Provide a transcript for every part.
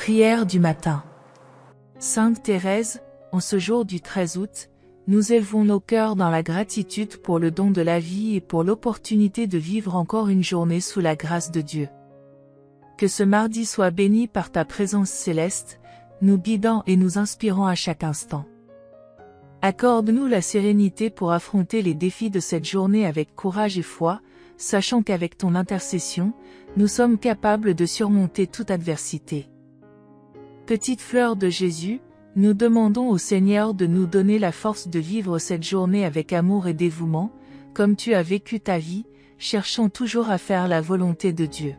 Prière du matin. Sainte Thérèse, en ce jour du 13 août, nous élevons nos cœurs dans la gratitude pour le don de la vie et pour l'opportunité de vivre encore une journée sous la grâce de Dieu. Que ce mardi soit béni par ta présence céleste, nous guidant et nous inspirant à chaque instant. Accorde-nous la sérénité pour affronter les défis de cette journée avec courage et foi, sachant qu'avec ton intercession, nous sommes capables de surmonter toute adversité. Petite fleur de Jésus, nous demandons au Seigneur de nous donner la force de vivre cette journée avec amour et dévouement, comme tu as vécu ta vie, cherchant toujours à faire la volonté de Dieu.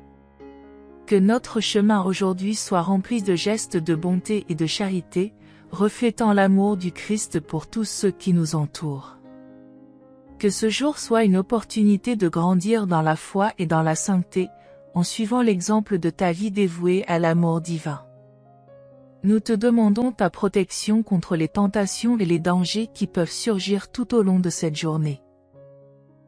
Que notre chemin aujourd'hui soit rempli de gestes de bonté et de charité, reflétant l'amour du Christ pour tous ceux qui nous entourent. Que ce jour soit une opportunité de grandir dans la foi et dans la sainteté, en suivant l'exemple de ta vie dévouée à l'amour divin. Nous te demandons ta protection contre les tentations et les dangers qui peuvent surgir tout au long de cette journée.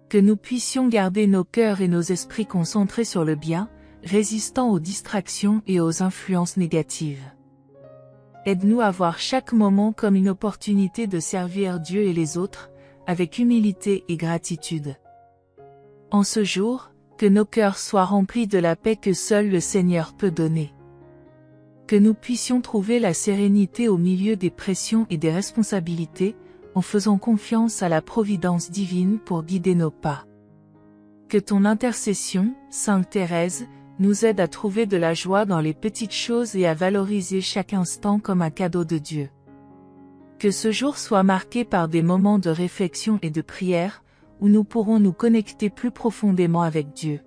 Que nous puissions garder nos cœurs et nos esprits concentrés sur le bien, résistant aux distractions et aux influences négatives. Aide-nous à voir chaque moment comme une opportunité de servir Dieu et les autres, avec humilité et gratitude. En ce jour, que nos cœurs soient remplis de la paix que seul le Seigneur peut donner. Que nous puissions trouver la sérénité au milieu des pressions et des responsabilités, en faisant confiance à la providence divine pour guider nos pas. Que ton intercession, Sainte Thérèse, nous aide à trouver de la joie dans les petites choses et à valoriser chaque instant comme un cadeau de Dieu. Que ce jour soit marqué par des moments de réflexion et de prière, où nous pourrons nous connecter plus profondément avec Dieu.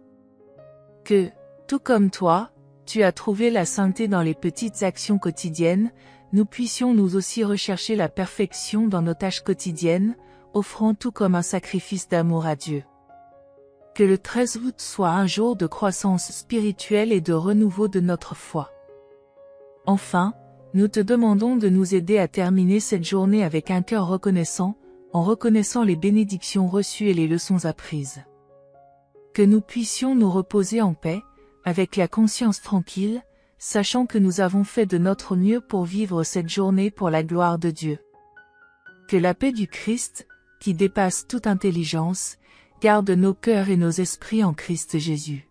Que, tout comme toi, tu as trouvé la sainteté dans les petites actions quotidiennes, nous puissions nous aussi rechercher la perfection dans nos tâches quotidiennes, offrant tout comme un sacrifice d'amour à Dieu. Que le 13 août soit un jour de croissance spirituelle et de renouveau de notre foi. Enfin, nous te demandons de nous aider à terminer cette journée avec un cœur reconnaissant, en reconnaissant les bénédictions reçues et les leçons apprises. Que nous puissions nous reposer en paix, avec la conscience tranquille, sachant que nous avons fait de notre mieux pour vivre cette journée pour la gloire de Dieu. Que la paix du Christ, qui dépasse toute intelligence, garde nos cœurs et nos esprits en Christ Jésus.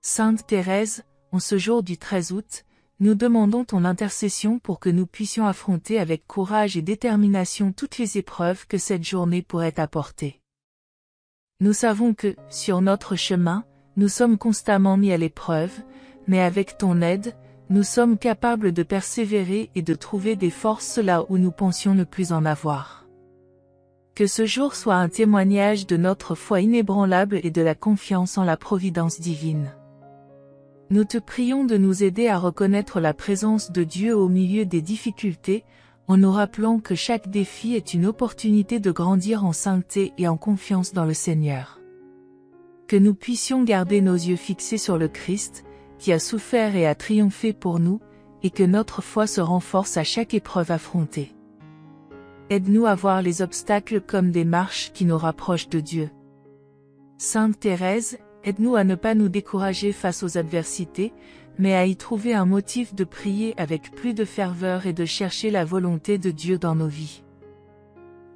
Sainte Thérèse, en ce jour du 13 août, nous demandons ton intercession pour que nous puissions affronter avec courage et détermination toutes les épreuves que cette journée pourrait apporter. Nous savons que, sur notre chemin, nous sommes constamment mis à l'épreuve, mais avec ton aide, nous sommes capables de persévérer et de trouver des forces là où nous pensions ne plus en avoir. Que ce jour soit un témoignage de notre foi inébranlable et de la confiance en la providence divine. Nous te prions de nous aider à reconnaître la présence de Dieu au milieu des difficultés, en nous rappelant que chaque défi est une opportunité de grandir en sainteté et en confiance dans le Seigneur. Que nous puissions garder nos yeux fixés sur le Christ, qui a souffert et a triomphé pour nous, et que notre foi se renforce à chaque épreuve affrontée. Aide-nous à voir les obstacles comme des marches qui nous rapprochent de Dieu. Sainte Thérèse, aide-nous à ne pas nous décourager face aux adversités, mais à y trouver un motif de prier avec plus de ferveur et de chercher la volonté de Dieu dans nos vies.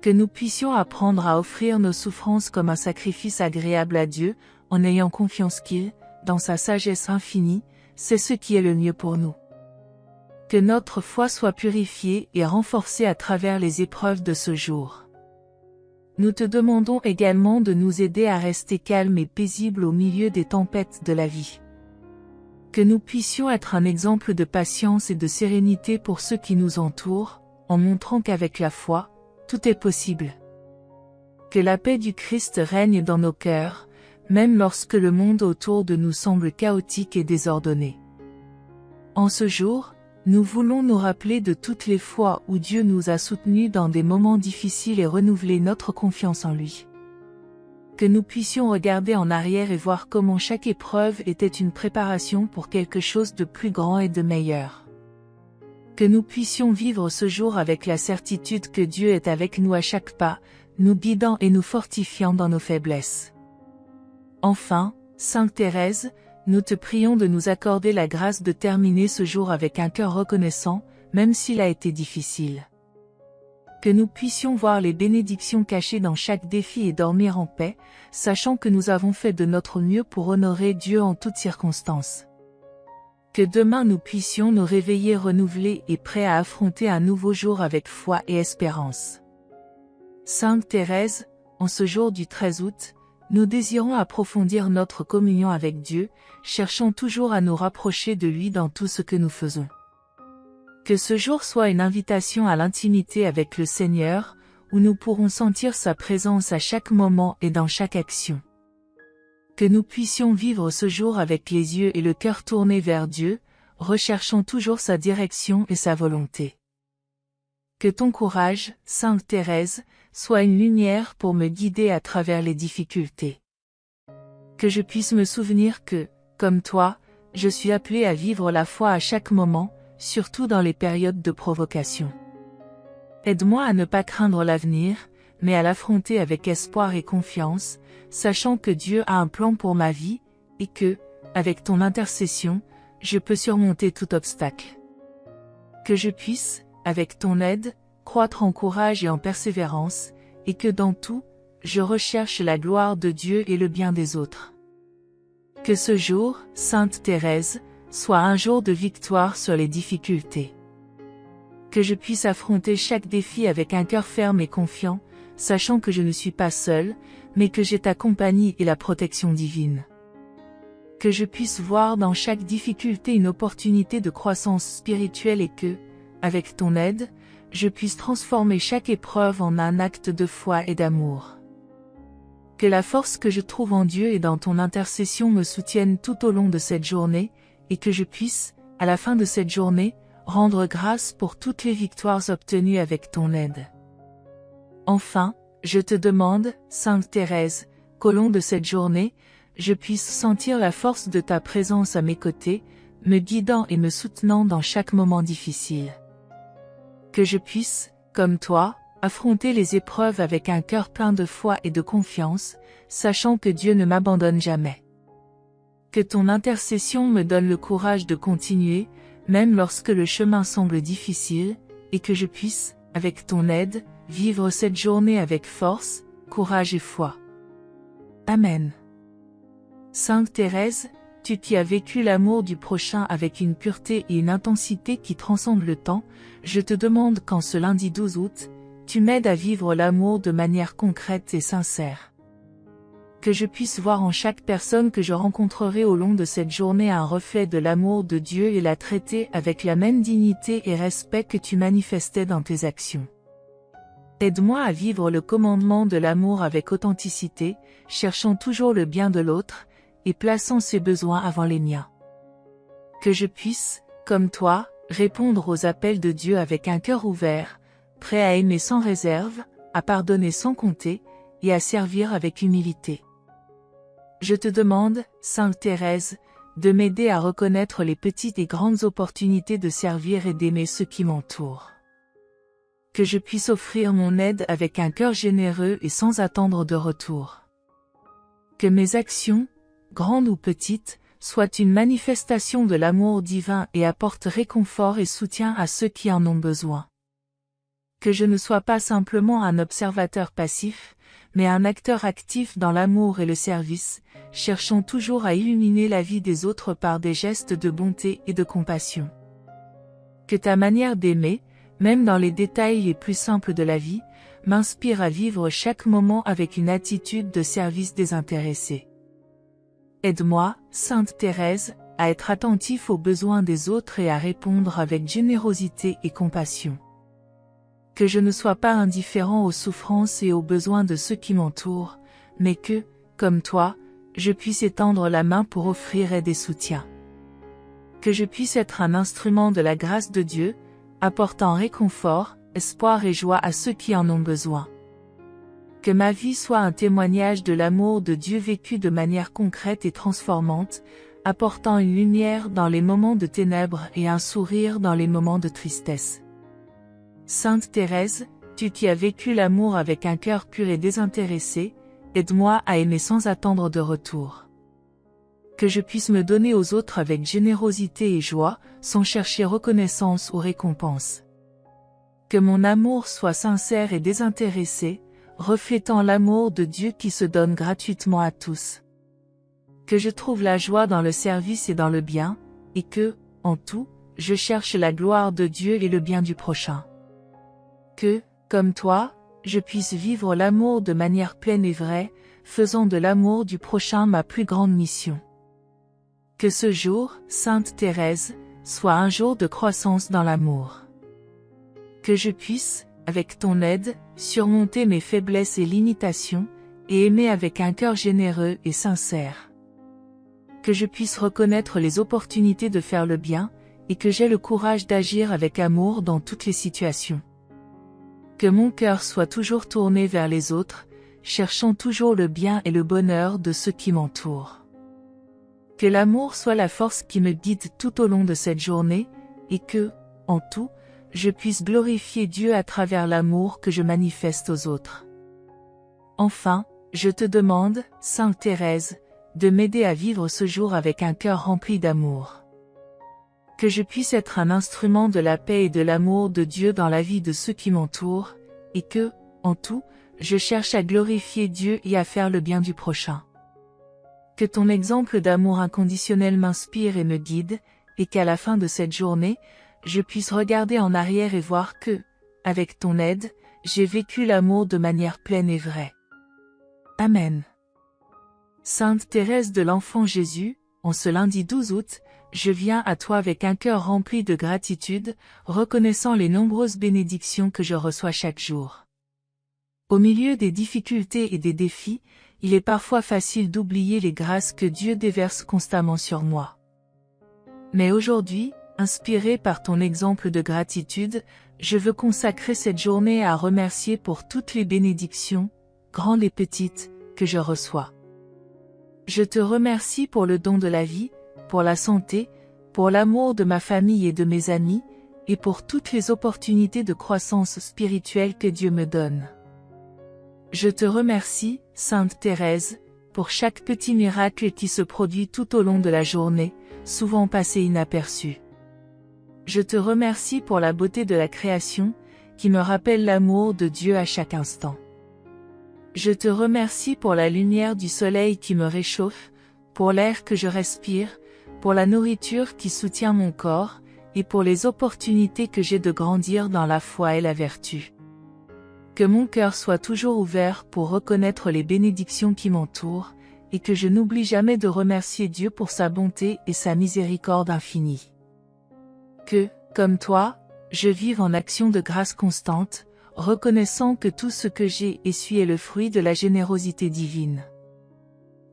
Que nous puissions apprendre à offrir nos souffrances comme un sacrifice agréable à Dieu, en ayant confiance qu'il, dans sa sagesse infinie, sait ce qui est le mieux pour nous. Que notre foi soit purifiée et renforcée à travers les épreuves de ce jour. Nous te demandons également de nous aider à rester calmes et paisibles au milieu des tempêtes de la vie. Que nous puissions être un exemple de patience et de sérénité pour ceux qui nous entourent, en montrant qu'avec la foi, tout est possible. Que la paix du Christ règne dans nos cœurs, même lorsque le monde autour de nous semble chaotique et désordonné. En ce jour, nous voulons nous rappeler de toutes les fois où Dieu nous a soutenus dans des moments difficiles et renouveler notre confiance en lui. Que nous puissions regarder en arrière et voir comment chaque épreuve était une préparation pour quelque chose de plus grand et de meilleur. Que nous puissions vivre ce jour avec la certitude que Dieu est avec nous à chaque pas, nous guidant et nous fortifiant dans nos faiblesses. Enfin, Sainte Thérèse, nous te prions de nous accorder la grâce de terminer ce jour avec un cœur reconnaissant, même s'il a été difficile. Que nous puissions voir les bénédictions cachées dans chaque défi et dormir en paix, sachant que nous avons fait de notre mieux pour honorer Dieu en toutes circonstances. Que demain nous puissions nous réveiller renouvelés et prêts à affronter un nouveau jour avec foi et espérance. Sainte Thérèse, en ce jour du 13 août, nous désirons approfondir notre communion avec Dieu, cherchant toujours à nous rapprocher de lui dans tout ce que nous faisons. Que ce jour soit une invitation à l'intimité avec le Seigneur, où nous pourrons sentir sa présence à chaque moment et dans chaque action. Que nous puissions vivre ce jour avec les yeux et le cœur tournés vers Dieu, recherchant toujours sa direction et sa volonté. Que ton courage, Sainte Thérèse, soit une lumière pour me guider à travers les difficultés. Que je puisse me souvenir que, comme toi, je suis appelée à vivre la foi à chaque moment, surtout dans les périodes de provocation. Aide-moi à ne pas craindre l'avenir, mais à l'affronter avec espoir et confiance, sachant que Dieu a un plan pour ma vie, et que, avec ton intercession, je peux surmonter tout obstacle. Que je puisse, avec ton aide, croître en courage et en persévérance, et que dans tout, je recherche la gloire de Dieu et le bien des autres. Que ce jour, Sainte Thérèse, soit un jour de victoire sur les difficultés. Que je puisse affronter chaque défi avec un cœur ferme et confiant, sachant que je ne suis pas seule, mais que j'ai ta compagnie et la protection divine. Que je puisse voir dans chaque difficulté une opportunité de croissance spirituelle et que, avec ton aide, je puisse transformer chaque épreuve en un acte de foi et d'amour. Que la force que je trouve en Dieu et dans ton intercession me soutienne tout au long de cette journée, et que je puisse, à la fin de cette journée, rendre grâce pour toutes les victoires obtenues avec ton aide. Enfin, je te demande, Sainte Thérèse, qu'au long de cette journée, je puisse sentir la force de ta présence à mes côtés, me guidant et me soutenant dans chaque moment difficile. Que je puisse, comme toi, affronter les épreuves avec un cœur plein de foi et de confiance, sachant que Dieu ne m'abandonne jamais. Que ton intercession me donne le courage de continuer, même lorsque le chemin semble difficile, et que je puisse, avec ton aide, vivre cette journée avec force, courage et foi. Amen. Sainte Thérèse, tu qui as vécu l'amour du prochain avec une pureté et une intensité qui transcendent le temps, je te demande qu'en ce lundi 12 août, tu m'aides à vivre l'amour de manière concrète et sincère. Que je puisse voir en chaque personne que je rencontrerai au long de cette journée un reflet de l'amour de Dieu et la traiter avec la même dignité et respect que tu manifestais dans tes actions. Aide-moi à vivre le commandement de l'amour avec authenticité, cherchant toujours le bien de l'autre, et plaçant ses besoins avant les miens. Que je puisse, comme toi, répondre aux appels de Dieu avec un cœur ouvert, prêt à aimer sans réserve, à pardonner sans compter, et à servir avec humilité. Je te demande, Sainte Thérèse, de m'aider à reconnaître les petites et grandes opportunités de servir et d'aimer ceux qui m'entourent. Que je puisse offrir mon aide avec un cœur généreux et sans attendre de retour. Que mes actions, grandes ou petites, soient une manifestation de l'amour divin et apportent réconfort et soutien à ceux qui en ont besoin. Que je ne sois pas simplement un observateur passif, mais un acteur actif dans l'amour et le service, cherchant toujours à illuminer la vie des autres par des gestes de bonté et de compassion. Que ta manière d'aimer, même dans les détails les plus simples de la vie, m'inspire à vivre chaque moment avec une attitude de service désintéressé. Aide-moi, Sainte Thérèse, à être attentif aux besoins des autres et à répondre avec générosité et compassion. Que je ne sois pas indifférent aux souffrances et aux besoins de ceux qui m'entourent, mais que, comme toi, je puisse étendre la main pour offrir aide et soutien. Que je puisse être un instrument de la grâce de Dieu, apportant réconfort, espoir et joie à ceux qui en ont besoin. Que ma vie soit un témoignage de l'amour de Dieu vécu de manière concrète et transformante, apportant une lumière dans les moments de ténèbres et un sourire dans les moments de tristesse. Sainte Thérèse, tu qui as vécu l'amour avec un cœur pur et désintéressé, aide-moi à aimer sans attendre de retour. Que je puisse me donner aux autres avec générosité et joie, sans chercher reconnaissance ou récompense. Que mon amour soit sincère et désintéressé, reflétant l'amour de Dieu qui se donne gratuitement à tous. Que je trouve la joie dans le service et dans le bien, et que, en tout, je cherche la gloire de Dieu et le bien du prochain. Que, comme toi, je puisse vivre l'amour de manière pleine et vraie, faisant de l'amour du prochain ma plus grande mission. Que ce jour, Sainte Thérèse, soit un jour de croissance dans l'amour. Que je puisse, avec ton aide, surmonter mes faiblesses et limitations, et aimer avec un cœur généreux et sincère. Que je puisse reconnaître les opportunités de faire le bien, et que j'aie le courage d'agir avec amour dans toutes les situations. Que mon cœur soit toujours tourné vers les autres, cherchant toujours le bien et le bonheur de ceux qui m'entourent. Que l'amour soit la force qui me guide tout au long de cette journée, et que, en tout, je puisse glorifier Dieu à travers l'amour que je manifeste aux autres. Enfin, je te demande, Sainte Thérèse, de m'aider à vivre ce jour avec un cœur rempli d'amour. Que je puisse être un instrument de la paix et de l'amour de Dieu dans la vie de ceux qui m'entourent, et que, en tout, je cherche à glorifier Dieu et à faire le bien du prochain. Que ton exemple d'amour inconditionnel m'inspire et me guide, et qu'à la fin de cette journée, je puisse regarder en arrière et voir que, avec ton aide, j'ai vécu l'amour de manière pleine et vraie. Amen. Sainte Thérèse de l'Enfant Jésus, en ce lundi 12 août, je viens à toi avec un cœur rempli de gratitude, reconnaissant les nombreuses bénédictions que je reçois chaque jour. Au milieu des difficultés et des défis, il est parfois facile d'oublier les grâces que Dieu déverse constamment sur moi. Mais aujourd'hui, inspiré par ton exemple de gratitude, je veux consacrer cette journée à remercier pour toutes les bénédictions, grandes et petites, que je reçois. Je te remercie pour le don de la vie, pour la santé, pour l'amour de ma famille et de mes amis, et pour toutes les opportunités de croissance spirituelle que Dieu me donne. Je te remercie, Sainte Thérèse, pour chaque petit miracle qui se produit tout au long de la journée, souvent passé inaperçu. Je te remercie pour la beauté de la création, qui me rappelle l'amour de Dieu à chaque instant. Je te remercie pour la lumière du soleil qui me réchauffe, pour l'air que je respire, pour la nourriture qui soutient mon corps, et pour les opportunités que j'ai de grandir dans la foi et la vertu. Que mon cœur soit toujours ouvert pour reconnaître les bénédictions qui m'entourent, et que je n'oublie jamais de remercier Dieu pour sa bonté et sa miséricorde infinie. Que, comme toi, je vive en action de grâce constante, reconnaissant que tout ce que j'ai et suis est le fruit de la générosité divine.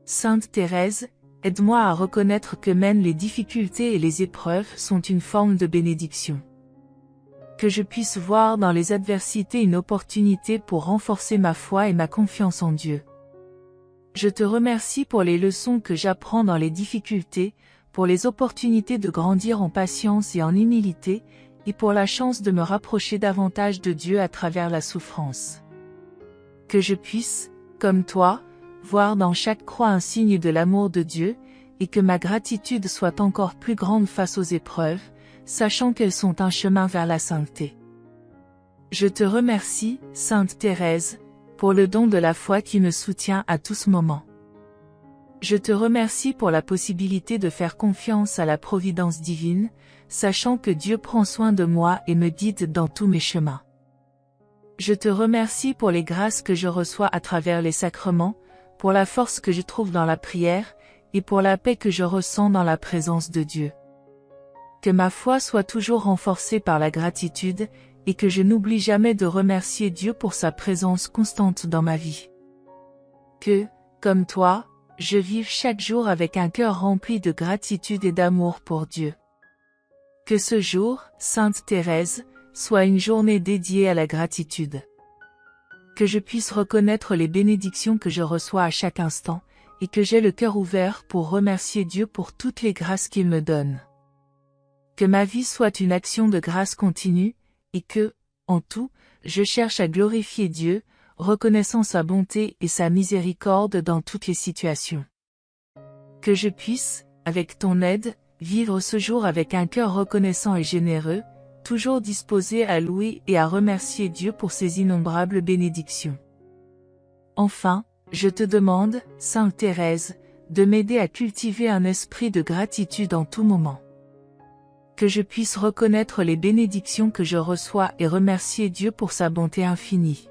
Sainte Thérèse, aide-moi à reconnaître que même les difficultés et les épreuves sont une forme de bénédiction. Que je puisse voir dans les adversités une opportunité pour renforcer ma foi et ma confiance en Dieu. Je te remercie pour les leçons que j'apprends dans les difficultés, pour les opportunités de grandir en patience et en humilité, et pour la chance de me rapprocher davantage de Dieu à travers la souffrance. Que je puisse, comme toi, voir dans chaque croix un signe de l'amour de Dieu, et que ma gratitude soit encore plus grande face aux épreuves, sachant qu'elles sont un chemin vers la sainteté. Je te remercie, Sainte Thérèse, pour le don de la foi qui me soutient à tout moment. Je te remercie pour la possibilité de faire confiance à la providence divine, sachant que Dieu prend soin de moi et me guide dans tous mes chemins. Je te remercie pour les grâces que je reçois à travers les sacrements, pour la force que je trouve dans la prière, et pour la paix que je ressens dans la présence de Dieu. Que ma foi soit toujours renforcée par la gratitude, et que je n'oublie jamais de remercier Dieu pour sa présence constante dans ma vie. Que, comme toi, je vive chaque jour avec un cœur rempli de gratitude et d'amour pour Dieu. Que ce jour, Sainte Thérèse, soit une journée dédiée à la gratitude. Que je puisse reconnaître les bénédictions que je reçois à chaque instant, et que j'aie le cœur ouvert pour remercier Dieu pour toutes les grâces qu'il me donne. Que ma vie soit une action de grâce continue, et que, en tout, je cherche à glorifier Dieu, reconnaissant sa bonté et sa miséricorde dans toutes les situations. Que je puisse, avec ton aide, vivre ce jour avec un cœur reconnaissant et généreux, toujours disposé à louer et à remercier Dieu pour ses innombrables bénédictions. Enfin, je te demande, Sainte Thérèse, de m'aider à cultiver un esprit de gratitude en tout moment. Que je puisse reconnaître les bénédictions que je reçois et remercier Dieu pour sa bonté infinie.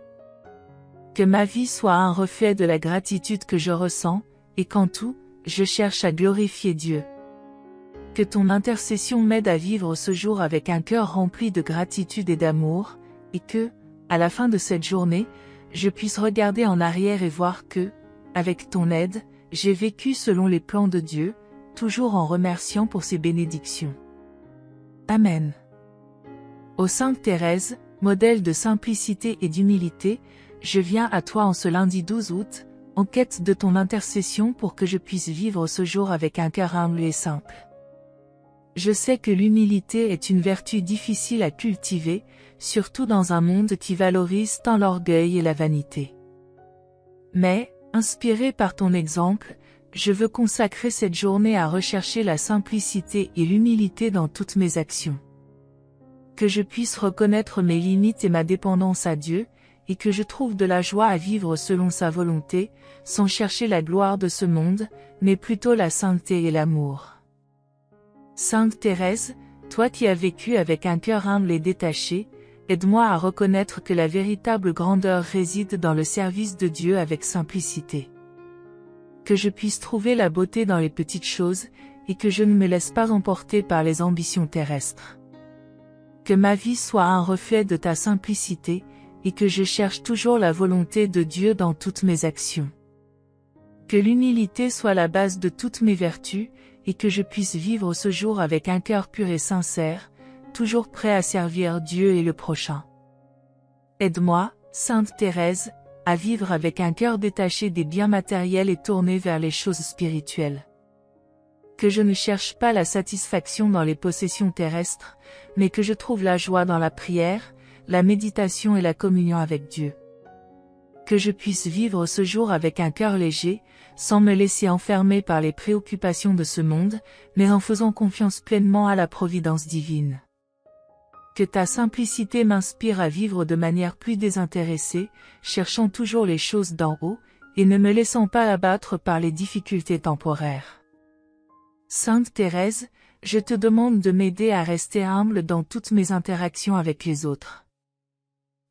Que ma vie soit un reflet de la gratitude que je ressens, et qu'en tout, je cherche à glorifier Dieu. Que ton intercession m'aide à vivre ce jour avec un cœur rempli de gratitude et d'amour, et que, à la fin de cette journée, je puisse regarder en arrière et voir que, avec ton aide, j'ai vécu selon les plans de Dieu, toujours en remerciant pour ses bénédictions. Amen. Ô Sainte Thérèse, modèle de simplicité et d'humilité, je viens à toi en ce lundi 12 août, en quête de ton intercession pour que je puisse vivre ce jour avec un cœur humble et simple. Je sais que l'humilité est une vertu difficile à cultiver, surtout dans un monde qui valorise tant l'orgueil et la vanité. Mais, inspiré par ton exemple, je veux consacrer cette journée à rechercher la simplicité et l'humilité dans toutes mes actions. Que je puisse reconnaître mes limites et ma dépendance à Dieu, et que je trouve de la joie à vivre selon sa volonté, sans chercher la gloire de ce monde, mais plutôt la sainteté et l'amour. Sainte Thérèse, toi qui as vécu avec un cœur humble et détaché, aide-moi à reconnaître que la véritable grandeur réside dans le service de Dieu avec simplicité. Que je puisse trouver la beauté dans les petites choses, et que je ne me laisse pas emporter par les ambitions terrestres. Que ma vie soit un reflet de ta simplicité, et que je cherche toujours la volonté de Dieu dans toutes mes actions. Que l'humilité soit la base de toutes mes vertus, et que je puisse vivre ce jour avec un cœur pur et sincère, toujours prêt à servir Dieu et le prochain. Aide-moi, Sainte Thérèse, à vivre avec un cœur détaché des biens matériels et tourné vers les choses spirituelles. Que je ne cherche pas la satisfaction dans les possessions terrestres, mais que je trouve la joie dans la prière, la méditation et la communion avec Dieu. Que je puisse vivre ce jour avec un cœur léger, sans me laisser enfermer par les préoccupations de ce monde, mais en faisant confiance pleinement à la providence divine. Que ta simplicité m'inspire à vivre de manière plus désintéressée, cherchant toujours les choses d'en haut, et ne me laissant pas abattre par les difficultés temporaires. Sainte Thérèse, je te demande de m'aider à rester humble dans toutes mes interactions avec les autres.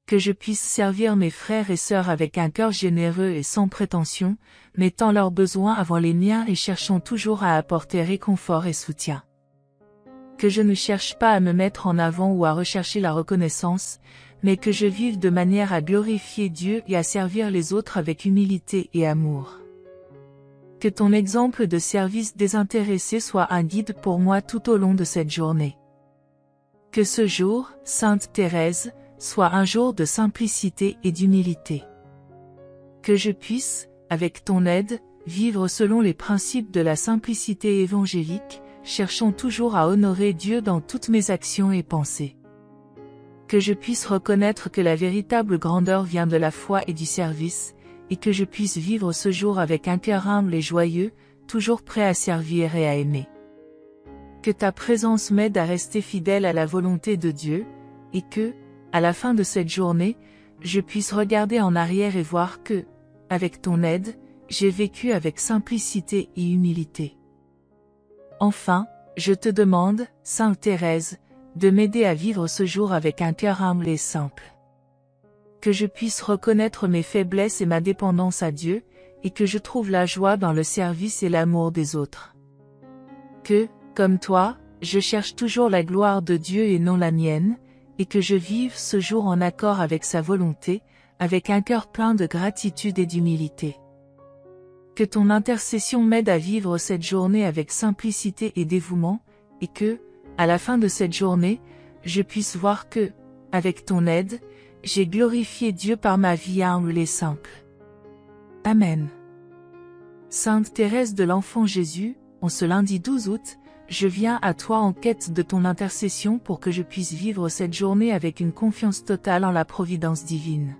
Que je puisse servir mes frères et sœurs avec un cœur généreux et sans prétention, mettant leurs besoins avant les miens et cherchant toujours à apporter réconfort et soutien. Que je ne cherche pas à me mettre en avant ou à rechercher la reconnaissance, mais que je vive de manière à glorifier Dieu et à servir les autres avec humilité et amour. Que ton exemple de service désintéressé soit un guide pour moi tout au long de cette journée. Que ce jour, Sainte Thérèse, soit un jour de simplicité et d'humilité. Que je puisse, avec ton aide, vivre selon les principes de la simplicité évangélique, cherchant toujours à honorer Dieu dans toutes mes actions et pensées. Que je puisse reconnaître que la véritable grandeur vient de la foi et du service, et que je puisse vivre ce jour avec un cœur humble et joyeux, toujours prêt à servir et à aimer. Que ta présence m'aide à rester fidèle à la volonté de Dieu, et que, à la fin de cette journée, je puisse regarder en arrière et voir que, avec ton aide, j'ai vécu avec simplicité et humilité. Enfin, je te demande, Sainte Thérèse, de m'aider à vivre ce jour avec un cœur humble et simple. Que je puisse reconnaître mes faiblesses et ma dépendance à Dieu, et que je trouve la joie dans le service et l'amour des autres. Que, comme toi, je cherche toujours la gloire de Dieu et non la mienne, et que je vive ce jour en accord avec sa volonté, avec un cœur plein de gratitude et d'humilité. Que ton intercession m'aide à vivre cette journée avec simplicité et dévouement, et que, à la fin de cette journée, je puisse voir que, avec ton aide, j'ai glorifié Dieu par ma vie humble et simple. Amen. Sainte Thérèse de l'Enfant Jésus, en ce lundi 12 août, je viens à toi en quête de ton intercession pour que je puisse vivre cette journée avec une confiance totale en la providence divine.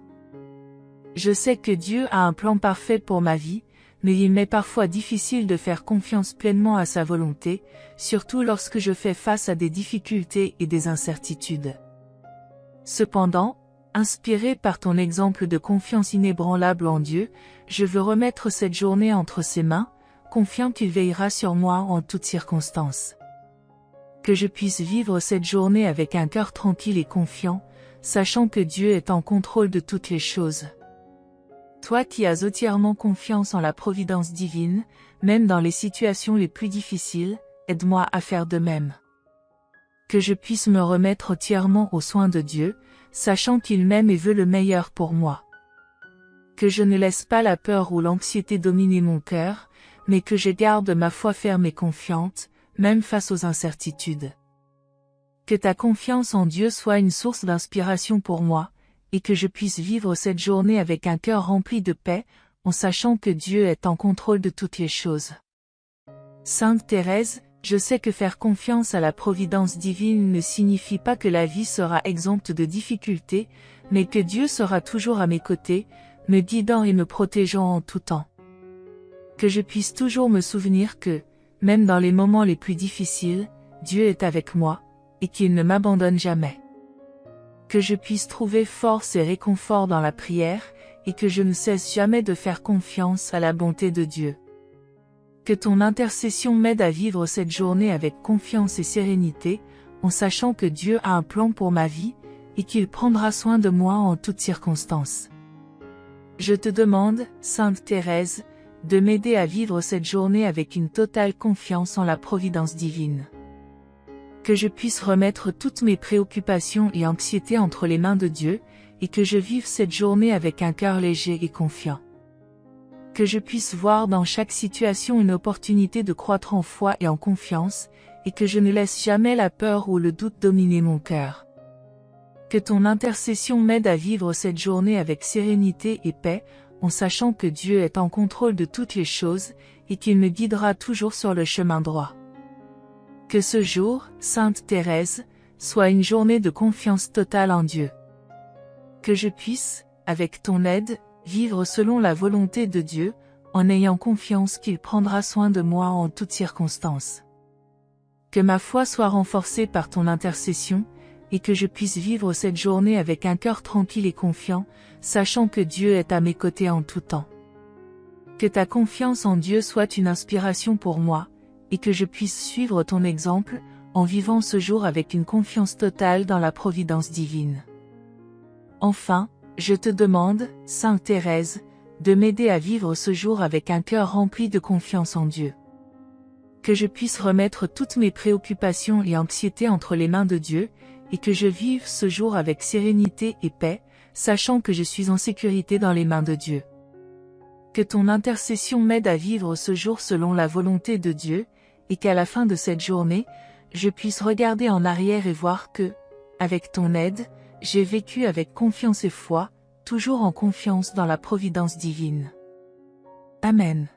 Je sais que Dieu a un plan parfait pour ma vie, mais il m'est parfois difficile de faire confiance pleinement à sa volonté, surtout lorsque je fais face à des difficultés et des incertitudes. Cependant, inspiré par ton exemple de confiance inébranlable en Dieu, je veux remettre cette journée entre ses mains, confiant qu'il veillera sur moi en toutes circonstances. Que je puisse vivre cette journée avec un cœur tranquille et confiant, sachant que Dieu est en contrôle de toutes les choses. Toi qui as entièrement confiance en la providence divine, même dans les situations les plus difficiles, aide-moi à faire de même. Que je puisse me remettre entièrement aux soins de Dieu, sachant qu'il m'aime et veut le meilleur pour moi. Que je ne laisse pas la peur ou l'anxiété dominer mon cœur, mais que je garde ma foi ferme et confiante, même face aux incertitudes. Que ta confiance en Dieu soit une source d'inspiration pour moi, et que je puisse vivre cette journée avec un cœur rempli de paix, en sachant que Dieu est en contrôle de toutes les choses. Sainte Thérèse, je sais que faire confiance à la providence divine ne signifie pas que la vie sera exempte de difficultés, mais que Dieu sera toujours à mes côtés, me guidant et me protégeant en tout temps. Que je puisse toujours me souvenir que, même dans les moments les plus difficiles, Dieu est avec moi, et qu'il ne m'abandonne jamais. Que je puisse trouver force et réconfort dans la prière, et que je ne cesse jamais de faire confiance à la bonté de Dieu. Que ton intercession m'aide à vivre cette journée avec confiance et sérénité, en sachant que Dieu a un plan pour ma vie, et qu'il prendra soin de moi en toutes circonstances. Je te demande, Sainte Thérèse, de m'aider à vivre cette journée avec une totale confiance en la providence divine. Que je puisse remettre toutes mes préoccupations et anxiétés entre les mains de Dieu, et que je vive cette journée avec un cœur léger et confiant. Que je puisse voir dans chaque situation une opportunité de croître en foi et en confiance, et que je ne laisse jamais la peur ou le doute dominer mon cœur. Que ton intercession m'aide à vivre cette journée avec sérénité et paix, en sachant que Dieu est en contrôle de toutes les choses, et qu'il me guidera toujours sur le chemin droit. Que ce jour, Sainte Thérèse, soit une journée de confiance totale en Dieu. Que je puisse, avec ton aide, vivre selon la volonté de Dieu, en ayant confiance qu'il prendra soin de moi en toutes circonstances. Que ma foi soit renforcée par ton intercession, et que je puisse vivre cette journée avec un cœur tranquille et confiant, sachant que Dieu est à mes côtés en tout temps. Que ta confiance en Dieu soit une inspiration pour moi, et que je puisse suivre ton exemple, en vivant ce jour avec une confiance totale dans la providence divine. Enfin, je te demande, Sainte Thérèse, de m'aider à vivre ce jour avec un cœur rempli de confiance en Dieu. Que je puisse remettre toutes mes préoccupations et anxiétés entre les mains de Dieu, et que je vive ce jour avec sérénité et paix, sachant que je suis en sécurité dans les mains de Dieu. Que ton intercession m'aide à vivre ce jour selon la volonté de Dieu, et qu'à la fin de cette journée, je puisse regarder en arrière et voir que, avec ton aide, j'ai vécu avec confiance et foi, toujours en confiance dans la providence divine. Amen.